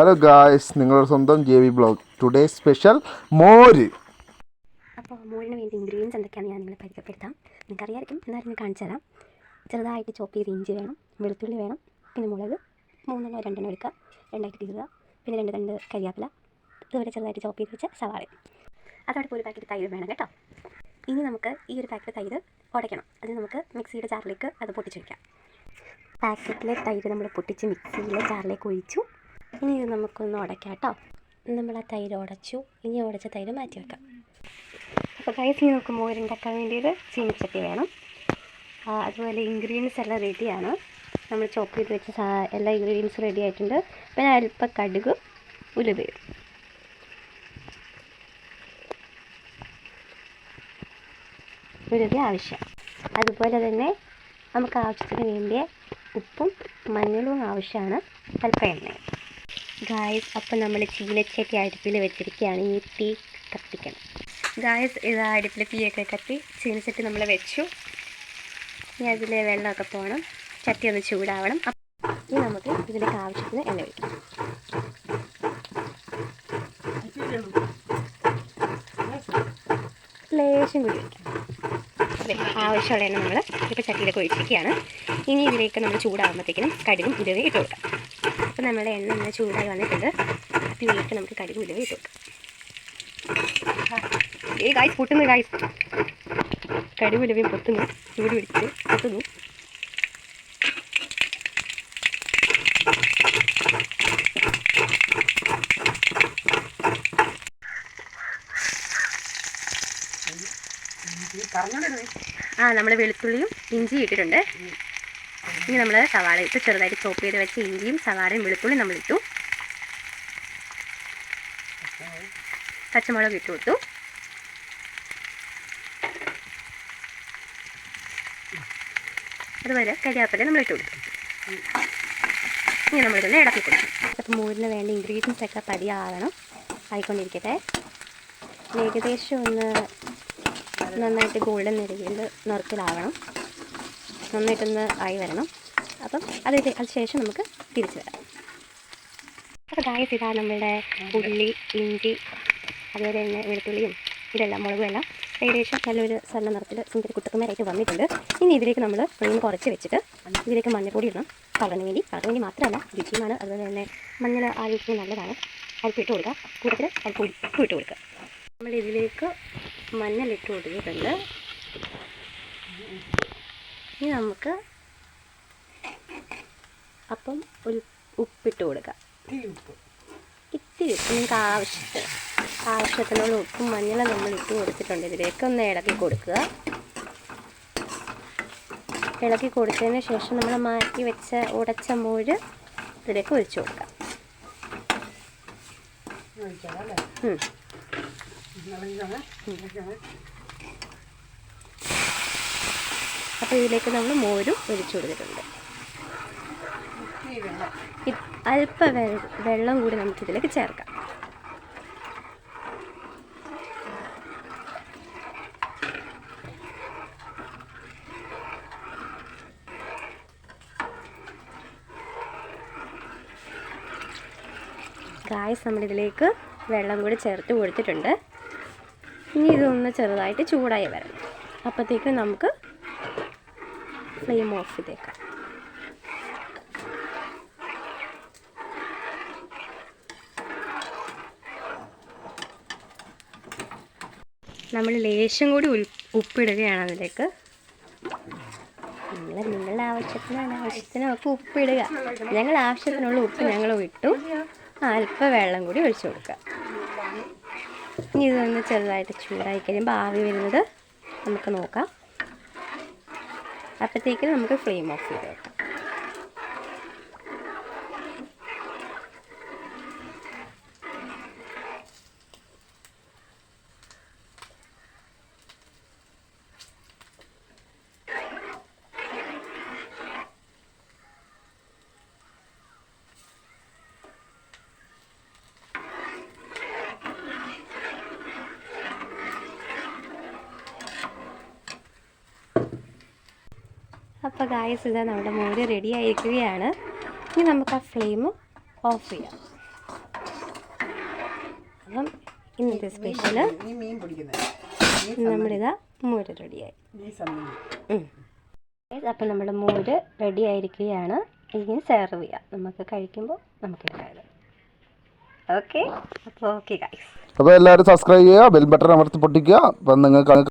Hello guys, നിങ്ങളുടെ സ്വന്തം JV blog. Today special മോര്. അപ്പോൾ മോരിന് വേണ്ടി ഇൻഗ്രീഡിയൻസ് എന്തൊക്കെയാണെന്ന് ഞാൻ നിങ്ങളെ പരിചയപ്പെടുത്താം. നിങ്ങൾക്കറിയായിരിക്കും, എന്നാലും ഞാൻ കാണിച്ചു തരാം. ചെറുതായിട്ട് ചോപ്പ് ചെയ്ത് ഇഞ്ചി വേണം, വെളുത്തുള്ളി വേണം, പിന്നെ മുളക് 3-2 എടുക്കുക, 2 കീറുക, പിന്നെ 2 തണ്ട് കരിയാപ്പില, ഇതുവരെ ചെറുതായിട്ട് ചോപ്പ് ചെയ്ത് വെച്ച സവാള. അതോടൊപ്പം ഒരു പാക്കറ്റ് തൈര് വേണം കേട്ടോ. ഇനി നമുക്ക് ഈ ഒരു പാക്കറ്റ് തൈര് ഉടയ്ക്കണം. അത് നമുക്ക് മിക്സിയുടെ ജാറിലേക്ക് അത് പൊട്ടിച്ച് വയ്ക്കാം. പാക്കറ്റിലെ തൈര് നമ്മൾ പൊട്ടിച്ച് മിക്സിയിലെ ജാറിലേക്ക് ഒഴിച്ചു. ഇനി ഇത് നമുക്കൊന്ന് ഉടയ്ക്കാം കേട്ടോ. നമ്മൾ ആ തൈര് ഉടച്ചു. ഇനി ഉടച്ച തൈര് മാറ്റി വെക്കാം. അപ്പോൾ ഗൈസ്, ഇനി നമുക്ക് മോരുണ്ടാക്കാൻ വേണ്ടിയിട്ട് ചീനച്ചട്ടി വേണം. അതുപോലെ ഇൻഗ്രീഡിയൻസ് എല്ലാം റെഡിയാണ്. നമ്മൾ ചോപ്പ് ചെയ്ത് വെച്ച എല്ലാ ഇൻഗ്രീഡിയൻസും റെഡി ആയിട്ടുണ്ട്. പിന്നെ അല്പം കടുക്, ഉലുവയും. ഉലുവ ആവശ്യം. അതുപോലെ തന്നെ നമുക്ക് ആവശ്യത്തിന് വേണ്ടിയ ഉപ്പും മഞ്ഞളും ആവശ്യമാണ്. അല്പം എണ്ണയും. ഗായ്സ്, അപ്പം നമ്മൾ ചീനച്ചട്ടി അടുപ്പിൽ വെച്ചിരിക്കുകയാണ്. ഈ തീ കത്തിക്കണം. ഗായ്സ്, ഇത് അടുപ്പിൽ തീയൊക്കെ കത്തി ചീനച്ചട്ടി നമ്മൾ വെച്ചു. ഇനി അതിൽ വെള്ളമൊക്കെ പോകണം, ചട്ടി ഒന്ന് ചൂടാവണം. ഇനി നമുക്ക് ഇതിലേക്ക് ആവശ്യത്തിന് എണ്ണ ഒഴിക്കാം. ലേശം കൂടി ഒഴിക്കാം. ആവശ്യമുള്ള എണ്ണ നമ്മൾ ഇപ്പോൾ ചട്ടിയിലേക്ക് ഒഴിച്ചിരിക്കുകയാണ്. ഇനി ഇതിലേക്ക് നമ്മൾ ചൂടാകുമ്പോഴത്തേക്കിനും കടുകും ഉലുവയും ഇട്ട് കൊടുക്കാം. അപ്പോൾ നമ്മുടെ എണ്ണ ഇങ്ങനെ ചൂടായി വന്നിട്ടുണ്ട്. അപ്പോൾ ഇതിലേക്ക് നമുക്ക് കടുകും ഉലുവയും ഇട്ട് കൊടുക്കാം. ഗായ്സ്, പൊട്ടുന്നു ഗായ്സ്. കടുകും ഉലുവയും പൊട്ടുന്നു, ചൂട് പിടിച്ച് പൊട്ടുന്നു. നമ്മൾ വെളുത്തുള്ളിയും ഇഞ്ചിയും ഇട്ടിട്ടുണ്ട്. ഇനി നമ്മൾ സവാള ഇട്ട് ചെറുതായിട്ട് ചോപ്പ് ചെയ്ത് വെച്ച ഇഞ്ചിയും സവാളയും വെളുത്തുള്ളിയും നമ്മളിട്ടു. പച്ചമുളക് ഇട്ട് കൊടുത്തു. അതുപോലെ കരിയാപ്പില നമ്മൾ ഇട്ട് കൊടുത്തു. ഇനി നമ്മളിതൊന്ന് ഇടക്കി കൊടുക്കും. അപ്പോൾ മോരിന് വേണ്ട ഇൻഗ്രീഡിയൻസ് ഒക്കെ പതിയാവണം, ആയിക്കൊണ്ടിരിക്കട്ടെ. ഏകദേശം ഒന്ന് നന്നായിട്ട് ഗോൾഡൻ നിറത്തിലാവണം. നന്നായിട്ടൊന്ന് ആയി വരണം. അപ്പം അതിന് ശേഷം നമുക്ക് തിരിച്ചു വരാം. അപ്പോൾ ഗായ്സ്, ഇതാ നമ്മളുടെ ഉള്ളി, ഇഞ്ചി, അതുപോലെ തന്നെ വെളുത്തുള്ളിയും ഇതെല്ലാം മുളകും എല്ലാം ഏകദേശം നല്ലൊരു സ്വർണ്ണ നിറത്തിൽ സുന്ദരി കുട്ടക്കുമാരായിട്ട് വന്നിട്ടുണ്ട്. ഇനി ഇതിലേക്ക് നമ്മൾ ഫ്ലെയിം കുറച്ച് വെച്ചിട്ട് ഇതിലേക്ക് മഞ്ഞൾപ്പൊടി ഇടണം. കളറിന് വേണ്ടി മാത്രമല്ല, രുചിയുമാണ്. അതുപോലെ തന്നെ മഞ്ഞൾ ആരോഗ്യത്തിന് നല്ലതാണ്. അല്പം ഇട്ട് കൊടുക്കുക. കൂട്ടത്തിൽ അല്പം ഉപ്പ് ഇട്ട് കൊടുക്കുക. നമ്മൾ ഇതിലേക്ക് മഞ്ഞളിട്ട് കൊടുത്തിട്ടുണ്ട്. ഇനി നമുക്ക് അപ്പം ഉപ്പിട്ട് കൊടുക്കാം. ഇത്തിരി നിങ്ങൾക്ക് ആവശ്യത്തിനുള്ള ഉപ്പും മഞ്ഞളും നമ്മൾ ഇട്ട് കൊടുത്തിട്ടുണ്ട്. ഇതിലേക്ക് ഒന്ന് ഇളക്കി കൊടുക്കുക. ഇളക്കി കൊടുത്തതിന് ശേഷം നമ്മൾ മാറ്റി വെച്ച ഉടച്ച മോര് ഇതിലേക്ക് ഒഴിച്ചു കൊടുക്കാം. അപ്പോൾ ഇതിലേക്ക് നമ്മൾ മോരും ഒഴിച്ചു കൊടുത്തിട്ടുണ്ട്. അല്പം വെള്ളം കൂടി നമുക്കിതിലേക്ക് ചേർക്കാം. ഗായ്സ്, നമ്മളിതിലേക്ക് വെള്ളം കൂടി ചേർത്ത് കൊടുത്തിട്ടുണ്ട്. ഇനി ഇതൊന്ന് ചെറുതായിട്ട് ചൂടായി വരണം. അപ്പോഴത്തേക്കും നമുക്ക് ഫ്ലെയിം ഓഫ് ചെയ്തേക്കാം. നമ്മൾ ലേശം കൂടി ഉപ്പിടുകയാണ് അതിലേക്ക്. നിങ്ങളുടെ ആവശ്യത്തിനൊക്കെ ഉപ്പിടുക. ഞങ്ങൾ ആവശ്യത്തിനുള്ള ഉപ്പ് ഞങ്ങൾ ഇട്ടു. അല്പം വെള്ളം കൂടി ഒഴിച്ചു കൊടുക്കുക. ഇനി ഇതൊന്ന് ചെറുതായിട്ട് ചൂടായി കഴിയുമ്പോൾ ആവി വരുന്നത് നമുക്ക് നോക്കാം. അപ്പോഴത്തേക്കും നമുക്ക് ഫ്ലെയിം ഓഫ് ചെയ്ത് വെക്കാം. അപ്പോൾ ഗായ്സ്, ഇതാ നമ്മുടെ മോര് റെഡി ആയിരിക്കുകയാണ്. ഇനി നമുക്ക് ആ ഫ്ലെയിം ഓഫ് ചെയ്യാം. അപ്പം ഇന്നത്തെ സ്പെഷ്യല് നമ്മളിതാ മോര് റെഡിയായി. അപ്പം നമ്മുടെ മോര് റെഡി ആയിരിക്കുകയാണ്. ഇനി സെർവ് ചെയ്യാം. നമുക്ക് കഴിക്കുമ്പോൾ നമുക്ക് ഉണ്ടായത്. ഓക്കെ, അപ്പോൾ ഓക്കെ ഗൈസ്. അപ്പോൾ എല്ലാവരും സബ്സ്ക്രൈബ് ചെയ്യുക, ബെൽ ബട്ടൺ അമർത്തി പൊട്ടിക്കുക. അപ്പം നിങ്ങൾക്ക്